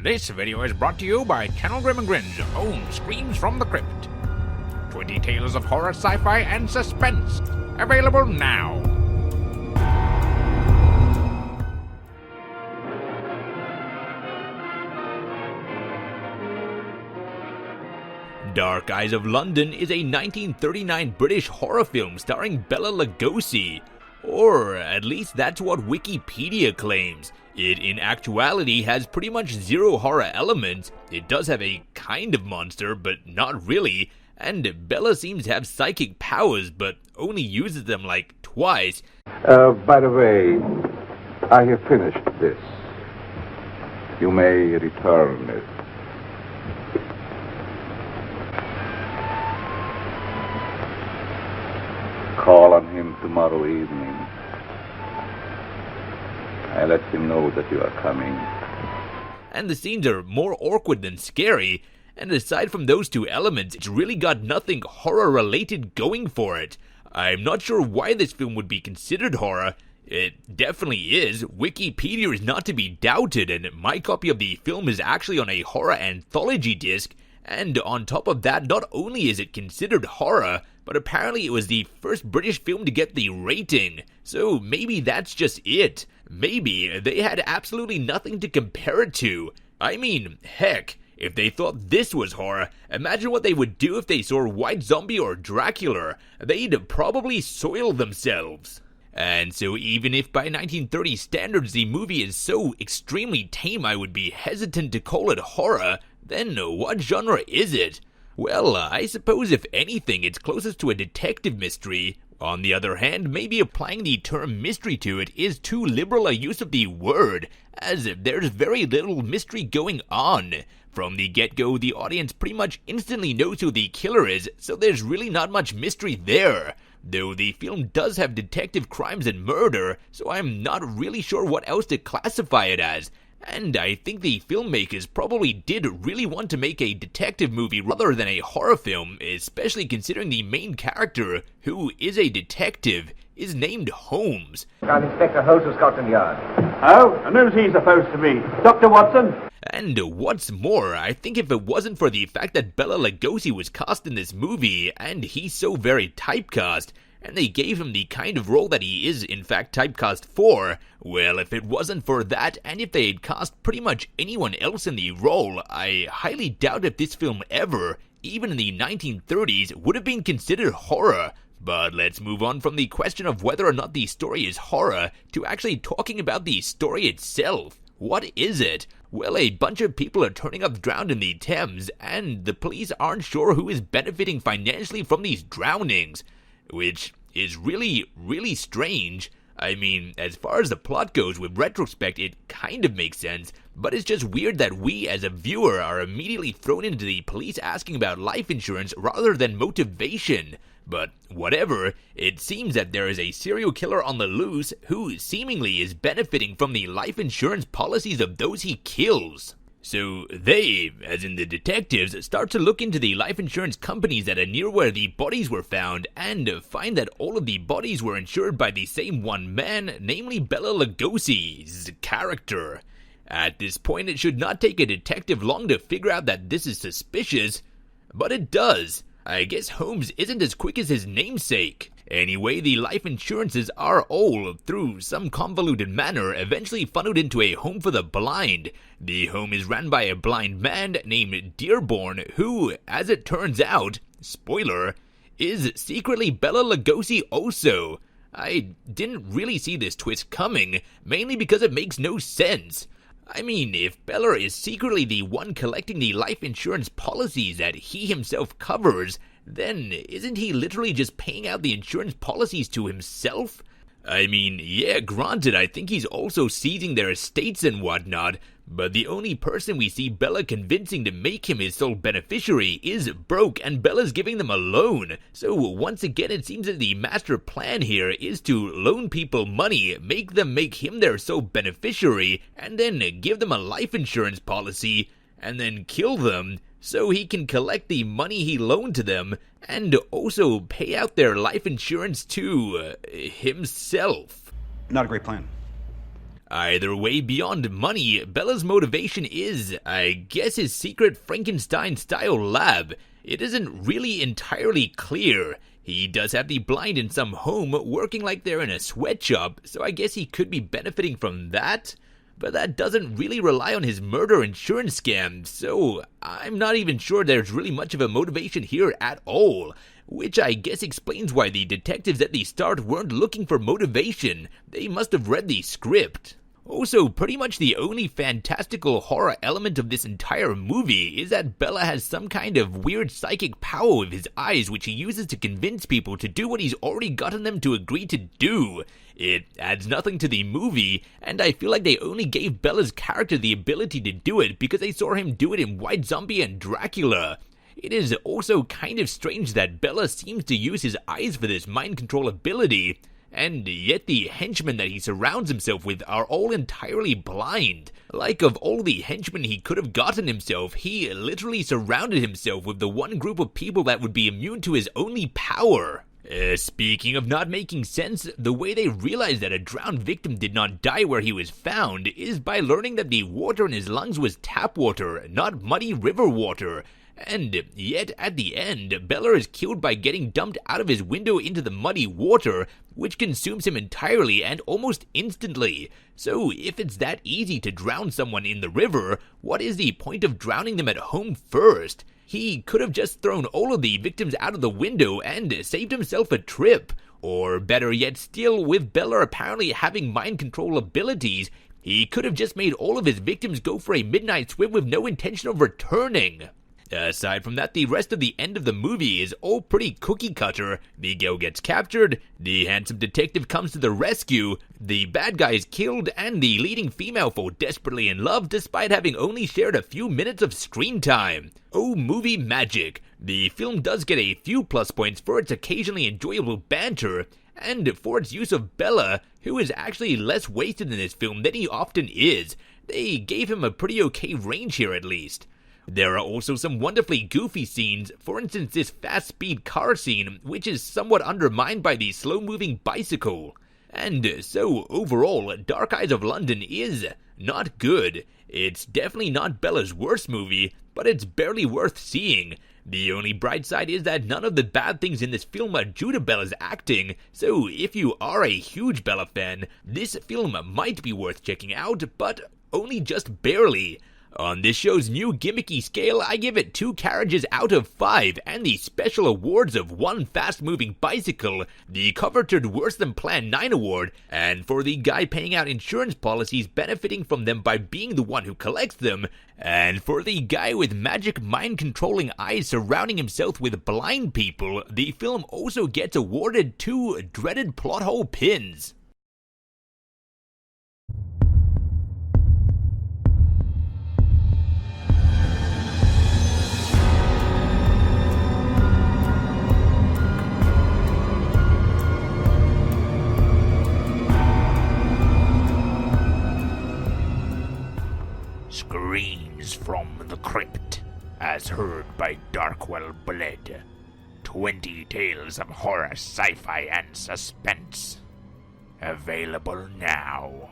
This video is brought to you by Channel Grim and Grin's own Screams from the Crypt. 20 tales of horror, sci-fi, and suspense. Available now. Dark Eyes of London is a 1939 British horror film starring Bela Lugosi. Or at least that's what Wikipedia claims. It in actuality has pretty much zero horror elements. It does have a kind of monster, but not really. And Bella seems to have psychic powers, but only uses them like twice. By the way, I have finished this. You may return it. Call on him tomorrow evening. I let him know that you are coming. And the scenes are more awkward than scary. And aside from those two elements, it's really got nothing horror-related going for it. I'm not sure why this film would be considered horror. It definitely is. Wikipedia is not to be doubted, and my copy of the film is actually on a horror anthology disc. And on top of that, not only is it considered horror, but apparently it was the first British film to get the rating. So maybe that's just it. Maybe they had absolutely nothing to compare it to. I mean, heck, if they thought this was horror, imagine what they would do if they saw White Zombie or Dracula. They'd probably soil themselves. And so even if by 1930 standards the movie is so extremely tame I would be hesitant to call it horror, then what genre is it? Well, I suppose if anything it's closest to a detective mystery. On the other hand, maybe applying the term mystery to it is too liberal a use of the word, as there's very little mystery going on. From the get-go, the audience pretty much instantly knows who the killer is, so there's really not much mystery there. Though the film does have detective crimes and murder, so I'm not really sure what else to classify it as. And I think the filmmakers probably did really want to make a detective movie rather than a horror film, especially considering the main character, who is a detective, is named Holmes. I'm Inspector Holmes of Scotland Yard. Oh, and who's he supposed to be? Dr. Watson? And what's more, I think if it wasn't for the fact that Bela Lugosi was cast in this movie, and he's so very typecast, and they gave him the kind of role that he is in fact typecast for, well, if it wasn't for that, and if they had cast pretty much anyone else in the role, I highly doubt if this film ever, even in the 1930s, would have been considered horror. But let's move on from the question of whether or not the story is horror to actually talking about the story itself. What is it? Well, a bunch of people are turning up drowned in the Thames, and the police aren't sure who is benefiting financially from these drownings. Which is really, really strange. I mean, as far as the plot goes, with retrospect, it kind of makes sense, but it's just weird that we, as a viewer, are immediately thrown into the police asking about life insurance rather than motivation. But whatever, it seems that there is a serial killer on the loose who seemingly is benefiting from the life insurance policies of those he kills. So they, as in the detectives, start to look into the life insurance companies that are near where the bodies were found and find that all of the bodies were insured by the same one man, namely Bela Lugosi's character. At this point, it should not take a detective long to figure out that this is suspicious, but it does. I guess Holmes isn't as quick as his namesake. Anyway, the life insurances are all, through some convoluted manner, eventually funneled into a home for the blind. The home is run by a blind man named Dearborn, who, as it turns out, spoiler, is secretly Bela Lugosi also. I didn't really see this twist coming, mainly because it makes no sense. I mean, if Bela is secretly the one collecting the life insurance policies that he himself covers, then isn't he literally just paying out the insurance policies to himself? I mean, yeah, granted, I think he's also seizing their estates and whatnot, but the only person we see Bela convincing to make him his sole beneficiary is broke, and Bella's giving them a loan. So once again, it seems that the master plan here is to loan people money, make them make him their sole beneficiary, and then give them a life insurance policy, and then kill them, so he can collect the money he loaned to them, and also pay out their life insurance to himself. Not a great plan. Either way, beyond money, Bella's motivation is, I guess, his secret Frankenstein-style lab. It isn't really entirely clear. He does have the blind in some home working like they're in a sweatshop, so I guess he could be benefiting from that. But that doesn't really rely on his murder insurance scam, so I'm not even sure there's really much of a motivation here at all. Which I guess explains why the detectives at the start weren't looking for motivation. They must have read the script. Also, pretty much the only fantastical horror element of this entire movie is that Bella has some kind of weird psychic power with his eyes which he uses to convince people to do what he's already gotten them to agree to do. It adds nothing to the movie, and I feel like they only gave Bella's character the ability to do it because they saw him do it in White Zombie and Dracula. It is also kind of strange that Bella seems to use his eyes for this mind control ability, and yet the henchmen that he surrounds himself with are all entirely blind. Like, of all the henchmen he could have gotten himself, he literally surrounded himself with the one group of people that would be immune to his only power. Speaking of not making sense, the way they realized that a drowned victim did not die where he was found is by learning that the water in his lungs was tap water, not muddy river water. And yet, at the end, Bella is killed by getting dumped out of his window into the muddy water, which consumes him entirely and almost instantly. So, if it's that easy to drown someone in the river, what is the point of drowning them at home first? He could have just thrown all of the victims out of the window and saved himself a trip. Or better yet still, with Bella apparently having mind control abilities, he could have just made all of his victims go for a midnight swim with no intention of returning. Aside from that, the rest of the end of the movie is all pretty cookie cutter. The girl gets captured, the handsome detective comes to the rescue, the bad guy is killed, and the leading female falls desperately in love despite having only shared a few minutes of screen time. Oh, movie magic. The film does get a few plus points for its occasionally enjoyable banter, and for its use of Bella, who is actually less wasted in this film than he often is. They gave him a pretty okay range here at least. There are also some wonderfully goofy scenes, for instance this fast-speed car scene, which is somewhat undermined by the slow-moving bicycle. And so, overall, Dark Eyes of London is not good. It's definitely not Bella's worst movie, but it's barely worth seeing. The only bright side is that none of the bad things in this film are due to Bella's acting, so if you are a huge Bella fan, this film might be worth checking out, but only just barely. On this show's new gimmicky scale, I give it 2 carriages out of 5, and the special awards of 1 fast-moving bicycle, the coveted Worse Than Plan 9 award, and for the guy paying out insurance policies benefiting from them by being the one who collects them, and for the guy with magic mind-controlling eyes surrounding himself with blind people, the film also gets awarded 2 dreaded plot hole pins. Screams from the Crypt, as heard by Darkwell Bled. 20 tales of horror, sci-fi, and suspense. Available now.